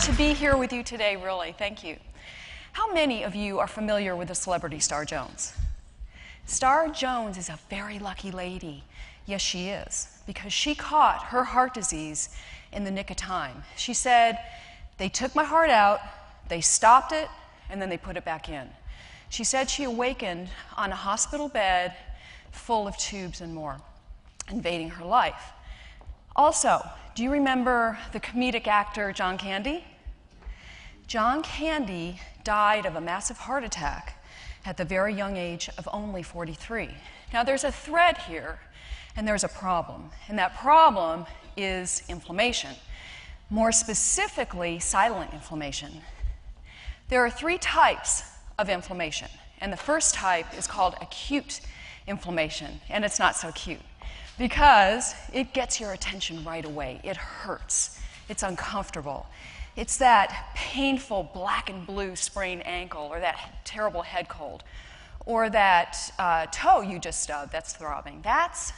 to be here with you today, really. Thank you. How many of you are familiar with the celebrity Star Jones? Star Jones is a very lucky lady. Yes, she is, because she caught her heart disease in the nick of time. She said, they took my heart out, they stopped it, and then they put it back in. She said she awakened on a hospital bed full of tubes and more, invading her life. Also, do you remember the comedic actor John Candy? John Candy died of a massive heart attack at the very young age of only 43. Now, there's a thread here, and there's a problem, and that problem is inflammation. More specifically, silent inflammation. There are 3 types of inflammation, and the first type is called acute inflammation, and it's not so cute because it gets your attention right away. It hurts. It's uncomfortable. It's that painful black and blue sprained ankle, or that terrible head cold, or that toe you just stubbed that's throbbing. That's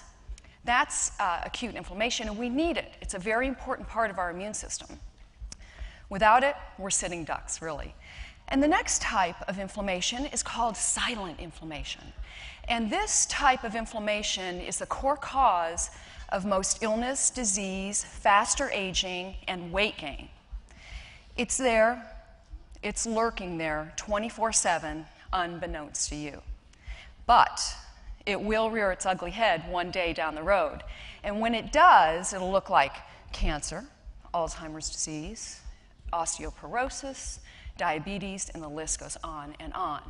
acute inflammation, and we need it. It's a very important part of our immune system. Without it, we're sitting ducks, really. And the next type of inflammation is called silent inflammation. And this type of inflammation is the core cause of most illness, disease, faster aging, and weight gain. It's there, it's lurking there 24/7, unbeknownst to you. But it will rear its ugly head one day down the road. And when it does, it'll look like cancer, Alzheimer's disease, osteoporosis, diabetes, and the list goes on and on.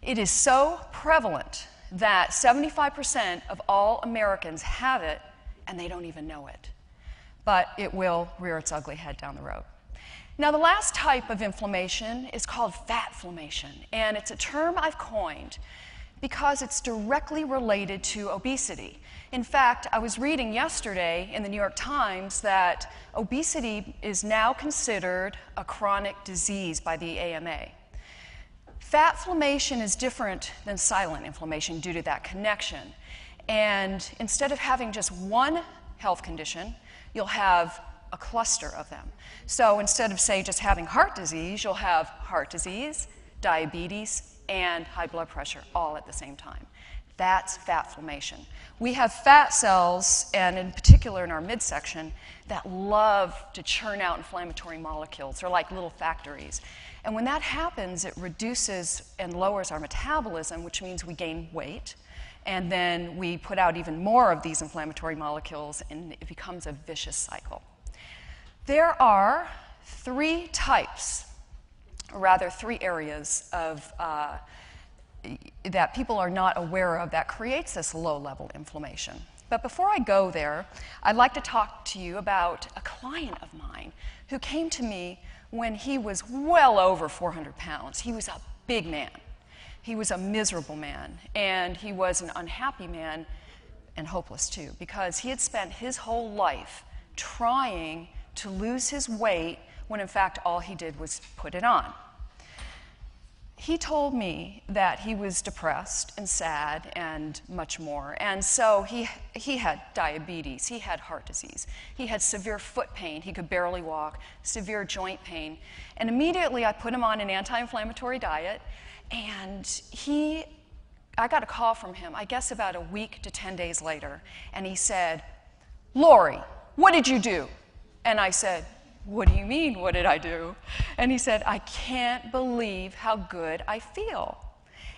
It is so prevalent that 75% of all Americans have it, and they don't even know it. But it will rear its ugly head down the road. Now, the last type of inflammation is called fatflammation, and it's a term I've coined because it's directly related to obesity. In fact, I was reading yesterday in the New York Times that obesity is now considered a chronic disease by the AMA. Fatflammation is different than silent inflammation due to that connection. And instead of having just one health condition, you'll have a cluster of them. So instead of, say, just having heart disease, you'll have heart disease, diabetes, and high blood pressure all at the same time. That's fatflammation. We have fat cells, and in particular in our midsection, that love to churn out inflammatory molecules. They're like little factories. And when that happens, it reduces and lowers our metabolism, which means we gain weight. And then we put out even more of these inflammatory molecules, and it becomes a vicious cycle. There are 3 types, or rather 3 areas of that people are not aware of that creates this low-level inflammation. But before I go there, I'd like to talk to you about a client of mine who came to me when he was well over 400 pounds. He was a big man. He was a miserable man, and he was an unhappy man, and hopeless too, because he had spent his whole life trying to lose his weight when in fact all he did was put it on. He told me that he was depressed and sad and much more. And so he had diabetes, he had heart disease, he had severe foot pain, he could barely walk, severe joint pain. And immediately I put him on an anti-inflammatory diet, and I got a call from him, I guess about a week to 10 days later, and he said, "Lori, what did you do?" And I said, "What do you mean, what did I do?" And he said, "I can't believe how good I feel."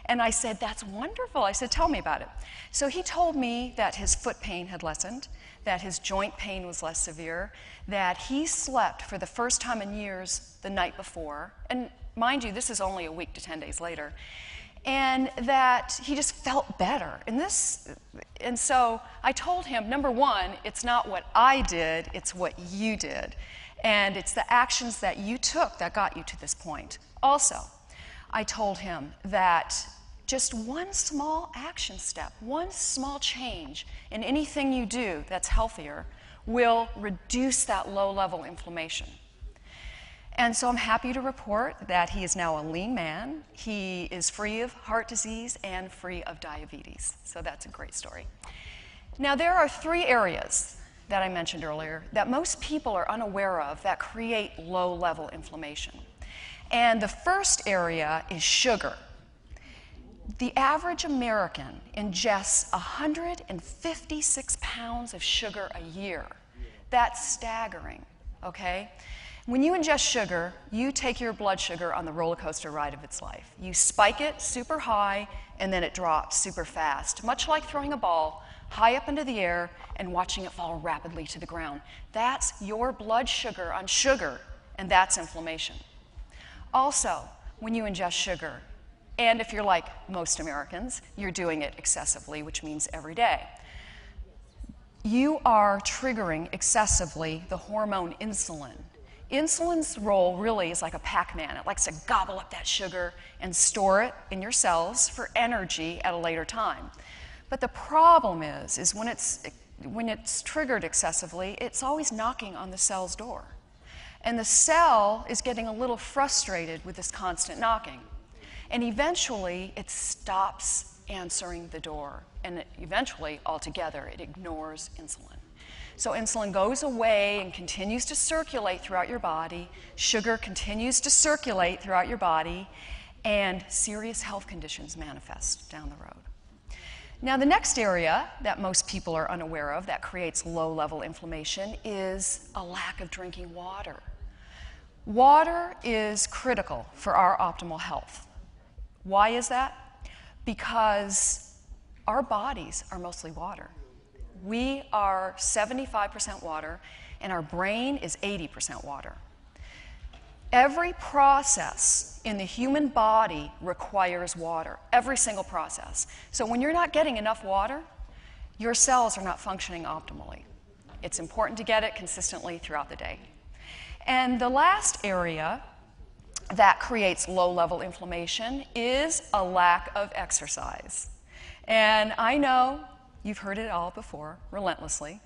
And I said, "That's wonderful." I said, "Tell me about it." So he told me that his foot pain had lessened, that his joint pain was less severe, that he slept for the first time in years the night before. And mind you, this is only a week to 10 days later. And that he just felt better. And so I told him, number one, it's not what I did, it's what you did. And it's the actions that you took that got you to this point. Also, I told him that just one small action step, one small change in anything you do that's healthier will reduce that low-level inflammation. And so I'm happy to report that he is now a lean man. He is free of heart disease and free of diabetes. So that's a great story. Now, there are 3 areas that I mentioned earlier that most people are unaware of that create low-level inflammation. And the first area is sugar. The average American ingests 156 pounds of sugar a year. That's staggering, okay? When you ingest sugar, you take your blood sugar on the roller coaster ride of its life. You spike it super high, and then it drops super fast, much like throwing a ball high up into the air and watching it fall rapidly to the ground. That's your blood sugar on sugar, and that's inflammation. Also, when you ingest sugar, and if you're like most Americans, you're doing it excessively, which means every day, you are triggering excessively the hormone insulin. Insulin's role really is like a Pac-Man. It likes to gobble up that sugar and store it in your cells for energy at a later time. But the problem is when it's triggered excessively, it's always knocking on the cell's door. And the cell is getting a little frustrated with this constant knocking. And eventually, it stops answering the door. And eventually, altogether, it ignores insulin. So insulin goes away and continues to circulate throughout your body. Sugar continues to circulate throughout your body. And serious health conditions manifest down the road. Now, the next area that most people are unaware of that creates low-level inflammation is a lack of drinking water. Water is critical for our optimal health. Why is that? Because our bodies are mostly water. We are 75% water, and our brain is 80% water. Every process in the human body requires water, every single process. So when you're not getting enough water, your cells are not functioning optimally. It's important to get it consistently throughout the day. And the last area that creates low-level inflammation is a lack of exercise. And I know you've heard it all before, relentlessly,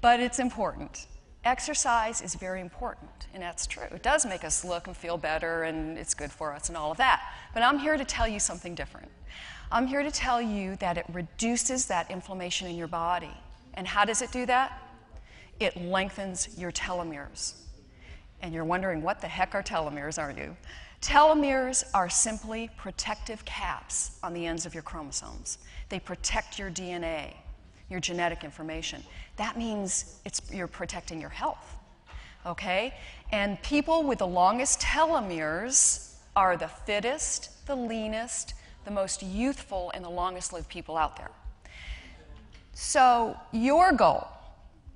but it's important. Exercise is very important, and that's true. It does make us look and feel better, and it's good for us and all of that. But I'm here to tell you something different. I'm here to tell you that it reduces that inflammation in your body. And how does it do that? It lengthens your telomeres. And you're wondering, what the heck are telomeres, aren't you? Telomeres are simply protective caps on the ends of your chromosomes. They protect your DNA, your genetic information. That means you're protecting your health, okay? And people with the longest telomeres are the fittest, the leanest, the most youthful, and the longest-lived people out there. So your goal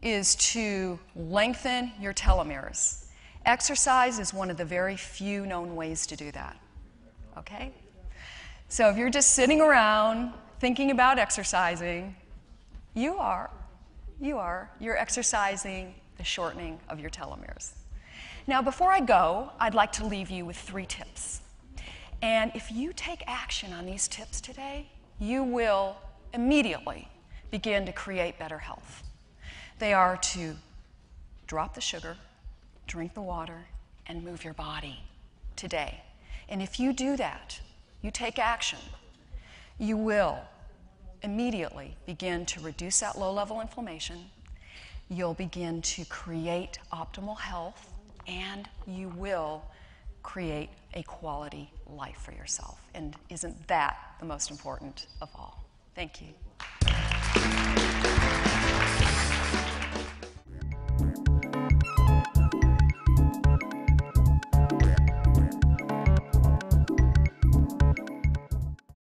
is to lengthen your telomeres. Exercise is one of the very few known ways to do that, okay? So if you're just sitting around thinking about exercising, you're exercising the shortening of your telomeres. Now, before I go, I'd like to leave you with 3 tips. And if you take action on these tips today, you will immediately begin to create better health. They are to drop the sugar, drink the water, and move your body today. And if you do that, you take action, you will immediately begin to reduce that low-level inflammation. You'll begin to create optimal health, and you will create a quality life for yourself. And isn't that the most important of all? Thank you.